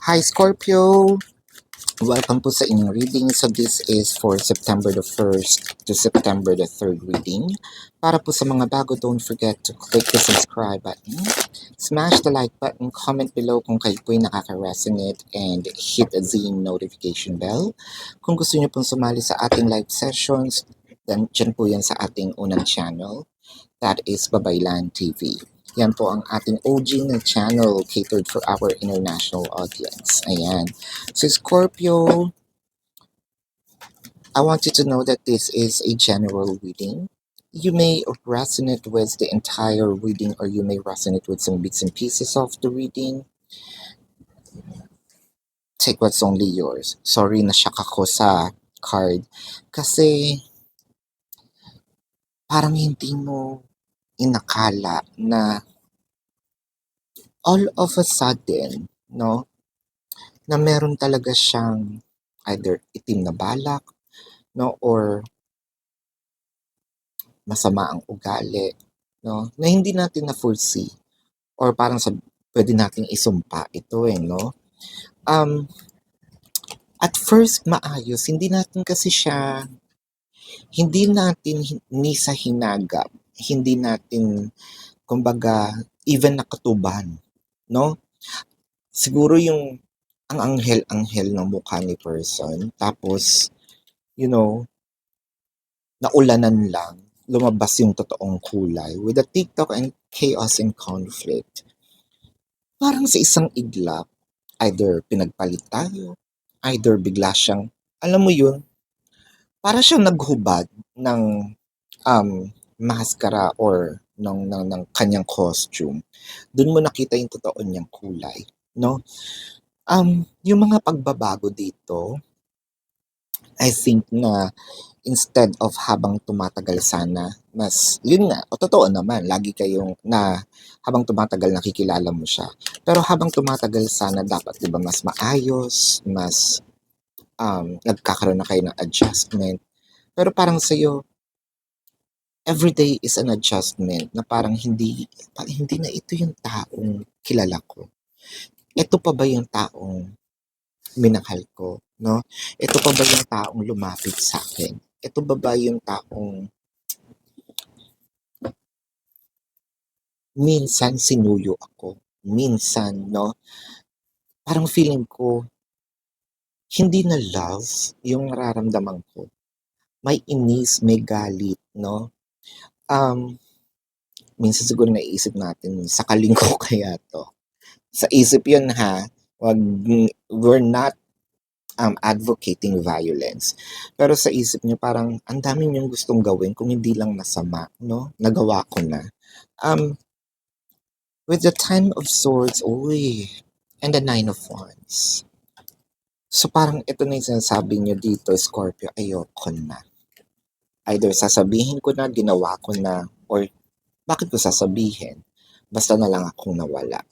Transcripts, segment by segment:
Hi Scorpio! Welcome po sa inyong reading. So this is for September the 1st to September the 3rd reading. Para po sa mga bago, don't forget to click the subscribe button, smash the like button, comment below kung kayo po ay nakaka-resonate, and hit the notification bell. Kung gusto niyo pong sumali sa ating live sessions, then dyan po yan sa ating unang channel. That is Babaylan TV. Yan po ang ating OG na channel catered for our international audience. Ayan. So Scorpio, I want you to know that this is a general reading. You may resonate with the entire reading or you may resonate with some bits and pieces of the reading. Take what's only yours. Sorry na shock ako sa card kasi parang hindi mo inakala na all of a sudden, no, na meron talaga siyang either itim na balak, no, or masama ang ugali, no, na hindi natin na-foresee or parang pwede nating isumpa ito no. At first maayos, hindi natin ni sa hinagap, hindi natin, kumbaga, even nakatuban, no? Siguro yung ang anghel-anghel ng mukha ni person, tapos, naulanan lang, lumabas yung totoong kulay with the TikTok and chaos and conflict. Parang sa isang iglap, either pinagpalit tayo, either bigla siyang, alam mo yun, para siyang naghubad ng maskara or ng kanyang costume. Doon mo nakita yung totoo niyang kulay, no? Yung mga pagbabago dito, I think na instead of habang tumatagal sana, mas, yun nga, o totoo naman, lagi kayong na habang tumatagal nakikilala mo siya. Pero habang tumatagal sana, dapat, di ba, mas maayos, mas nagkakaroon na kayo ng adjustment. Pero parang sa'yo, everyday is an adjustment na parang hindi na ito yung taong kilala ko. Ito pa ba yung taong minahal ko, no? Ito pa ba yung taong lumapit sa akin? Ito ba yung taong minsan sinuyo ako? Minsan, no? Parang feeling ko, hindi na love yung nararamdaman ko. May inis, may galit, no? Minsan siguro naiisip natin, sakaling ko kaya to. Sa isip yun ha, we're not advocating violence. Pero sa isip niyo parang ang dami niyong gustong gawin kung hindi lang masama, no? Nagawa ko na. With the Ten of Swords, and the Nine of Wands. So parang ito na yung sinasabi niyo dito, Scorpio, ayoko na. Either sasabihin ko na, ginawa ko na, or bakit ko sasabihin? Basta na lang akong nawala.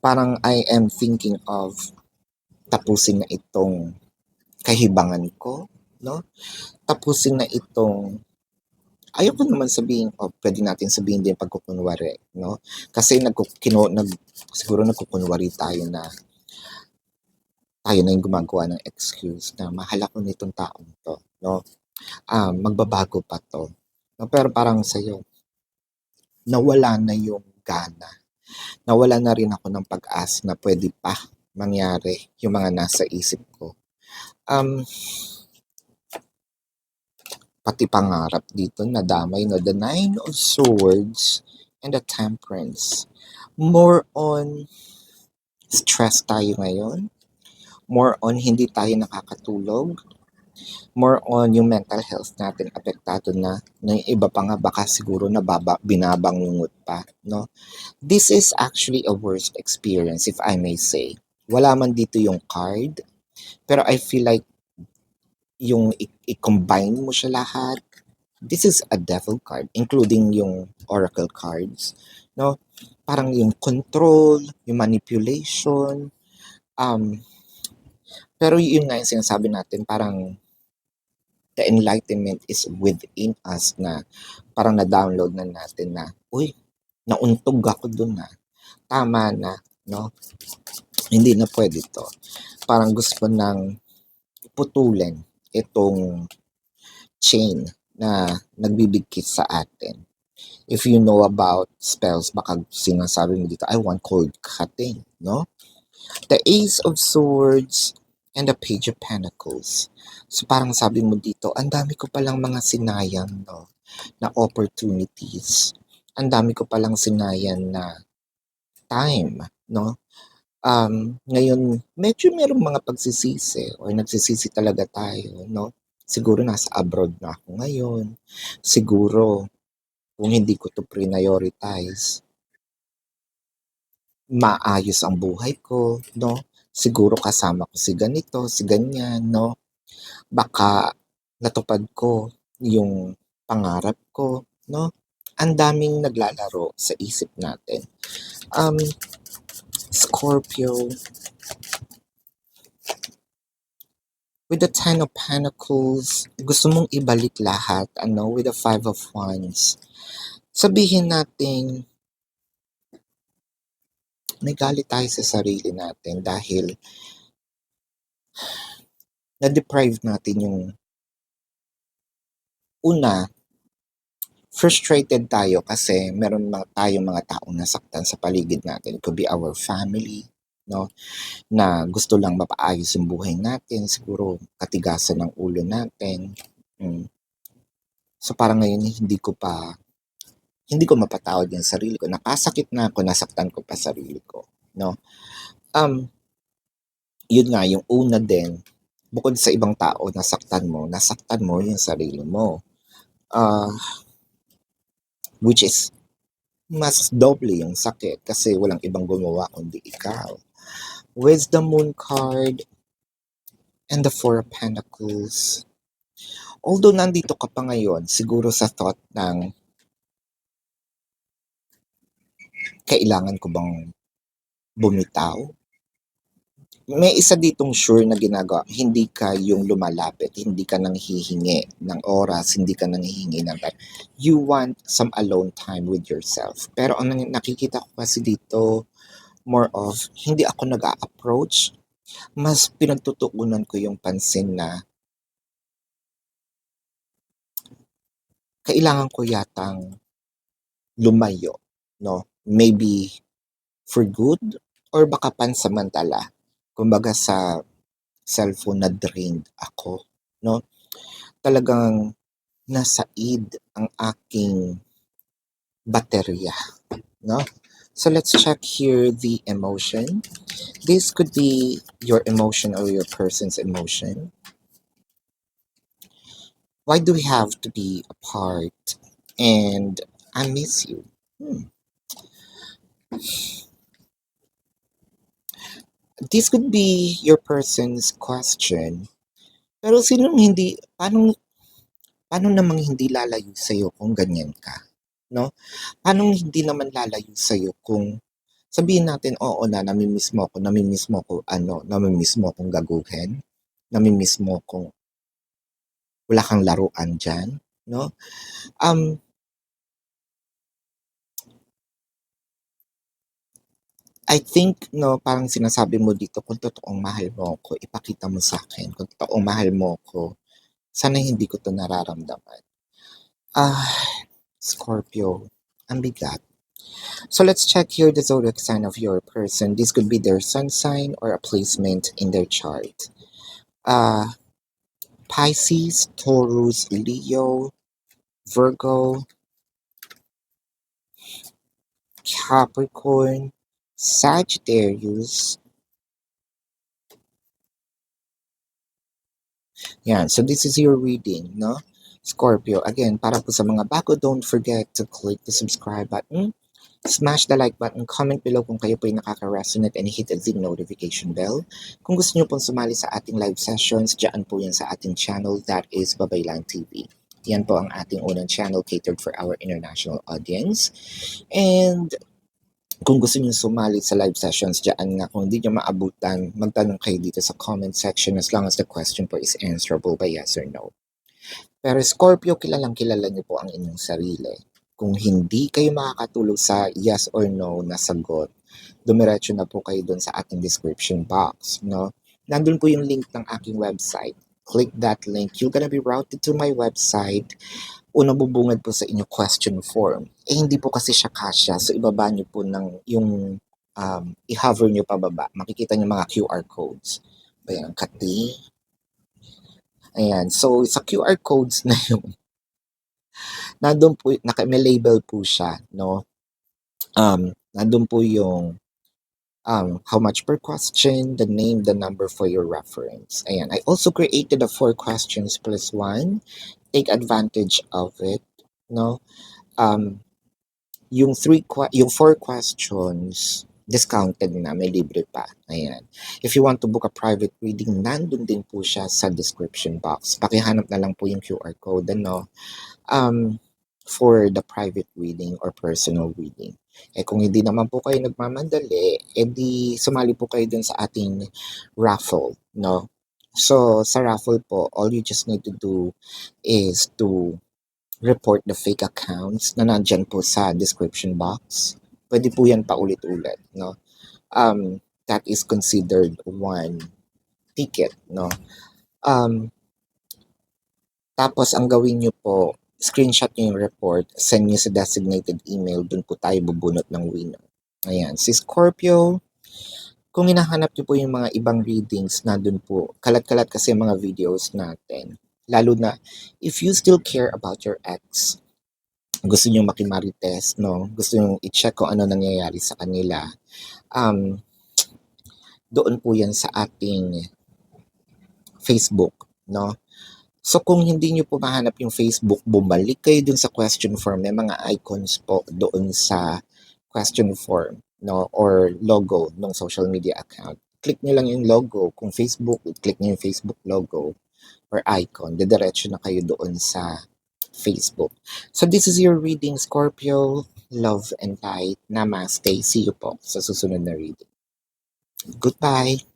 Parang I am thinking of tapusin na itong kahibangan ko, no? Tapusin na itong, ayoko naman sabihin, pwede natin sabihin din pagkukunwari, no? Kasi siguro nagkukunwari tayo na tayo na yung gumagawa ng excuse na mahal ako nitong taong to, no? Magbabago pa to. No? Pero parang sa'yo, nawala na yung gana. Nawala na rin ako ng pag-asa na pwede pa mangyari yung mga nasa isip ko. Pati pangarap dito nadamay, no? The Nine of Swords and the Temperance. More on stress tayo ngayon. More on hindi tayo nakakatulog. More on yung mental health natin apektado na yung iba pa nga baka siguro binabangungot pa, no? This is actually a worst experience, if I may say. Wala man dito yung card, pero I feel like yung i-combine mo siya lahat, this is a devil card, including yung oracle cards, no? Parang yung control, yung manipulation, pero yun nga yung sinasabi natin, parang the enlightenment is within us na parang na-download na natin na, nauntog ako dun na. Tama na, no? Hindi na pwede 'to. Parang gusto ng putulin itong chain na nagbibigkit sa atin. If you know about spells, baka sinasabi mo dito, I want cord cutting, no? The Ace of Swords and the Page of Pentacles. So parang sabi mo dito, ang dami ko palang mga sinayang, no, na opportunities. Ang dami ko palang sinayang na time, no? Ngayon, medyo merong mga pagsisisi or nagsisisi talaga tayo, no? Siguro nasa abroad na ako ngayon. Siguro kung hindi ko to prioritize, maayos ang buhay ko, no? Siguro kasama ko si ganito, si ganyan, no? Baka natupad ko yung pangarap ko, no? Ang daming naglalaro sa isip natin. Um, Scorpio, with the Ten of Pentacles, gusto mong ibalik lahat, ano, with the Five of Wands. Sabihin natin, may galit tayo sa sarili natin dahil na-deprive natin yung una, frustrated tayo kasi meron tayong mga taong nasaktan sa paligid natin. It could be our family, no? Na gusto lang mapaayos yung buhay natin, siguro katigasan ng ulo natin. So parang ngayon hindi ko mapatawad yung sarili ko. Nakasakit na ako, nasaktan ko pa sarili ko, no? Yun nga, yung una din, bukod sa ibang tao nasaktan mo yung sarili mo. Which is mas doble yung sakit kasi walang ibang gumawa kundi ikaw. With the Moon card and the Four of Pentacles, although nandito ka pa ngayon, siguro sa thought ng kailangan ko bang bumitaw? May isa ditong sure na ginagawa, hindi ka yung lumalapit, hindi ka nang hihingi ng oras, hindi ka nang hihingi ng time. You want some alone time with yourself. Pero ang nakikita ko kasi dito, more of, hindi ako nag-a-approach, mas pinagtutuunan ko yung pansin na kailangan ko yatang lumayo, no? Maybe for good or baka pansamantala. Kumbaga sa cellphone na drained ako, no? Talagang nasaid ang aking baterya, no? So let's check here the emotion. This could be your emotion or your person's emotion. Why do we have to be apart? And I miss you. This could be your person's question. Pero paano namang hindi lalayo sa'yo kung ganyan ka? No? Paano hindi naman lalayo sa'yo kung sabihin natin, oo na, namimiss mo ako, namimiss mo akong gaguhin, namimiss mo akong wala kang laruan dyan, no? I think, no, parang sinasabi mo dito, kung totoong mahal mo ako, ipakita mo sa akin. Kung totoong mahal mo ako, sana hindi ko to nararamdaman. Scorpio, ang bigat. So let's check here the zodiac sign of your person. This could be their sun sign or a placement in their chart. Pisces, Taurus, Leo, Virgo, Capricorn, Sagittarius. Yan, so this is your reading, no? Scorpio, again, para po sa mga bago, don't forget to click the subscribe button, smash the like button, comment below kung kayo po ay nakaka-resonate and hit the notification bell. Kung gusto nyo pong sumali sa ating live sessions, dyan po yan sa ating channel, that is Babaylan TV. Yan po ang ating unang channel catered for our international audience. And kung gusto niyo sumali sa live sessions dyan nga, kung hindi nyo maabutan, magtanong kayo dito sa comment section as long as the question po is answerable by yes or no. Pero Scorpio, kilalang kilala niyo po ang inyong sarili. Kung hindi kayo makakatulog sa yes or no na sagot, dumiretso na po kayo dun sa ating description box, no? Nandun po yung link ng aking website. Click that link. You're gonna be routed to my website. Unang bubungad po sa inyo question form. Hindi po kasi siya kasya. So, ibaba nyo po ng yung i-hover nyo pababa. Makikita nyo mga QR codes. Ayan, Kati. Ayan. So, sa QR codes na yun, nandun po, may label po siya, no? Nandun po yung how much per question, the name, the number for your reference. Ayan. I also created a 4 questions plus 1. Take advantage of it, no? Yung 4 questions, discounted na, may libre pa. Ayan. If you want to book a private reading, nandun din po siya sa description box. Pakihanap na lang po yung QR code, ano, for the private reading or personal reading. Kung hindi naman po kayo nagmamadali, edi sumali po kayo dun sa ating raffle, no? So, sa raffle po, all you just need to do is to report the fake accounts na nandyan po sa description box. Pwede po yan paulit-ulit, no? That is considered one ticket, no? Tapos, ang gawin nyo po, screenshot nyo yung report, send nyo sa designated email, dun po tayo bubunot ng winner. Ayan, si Scorpio, kung hinahanap nyo po yung mga ibang readings na dun po, kalat-kalat kasi mga videos natin. Lalo na, if you still care about your ex, gusto nyo makimarites, no? Gusto nyo i-check kung ano nangyayari sa kanila, doon po yan sa ating Facebook, no? So, kung hindi nyo po mahanap yung Facebook, bumalik kayo dun sa question form. May mga icons po doon sa question form, no? Or logo ng social media account. Click nyo lang yung logo. Kung Facebook, click nyo yung Facebook logo or icon. Didiretso na kayo doon sa Facebook. So, this is your reading, Scorpio. Love and light. Namaste. See you po sa susunod na reading. Goodbye.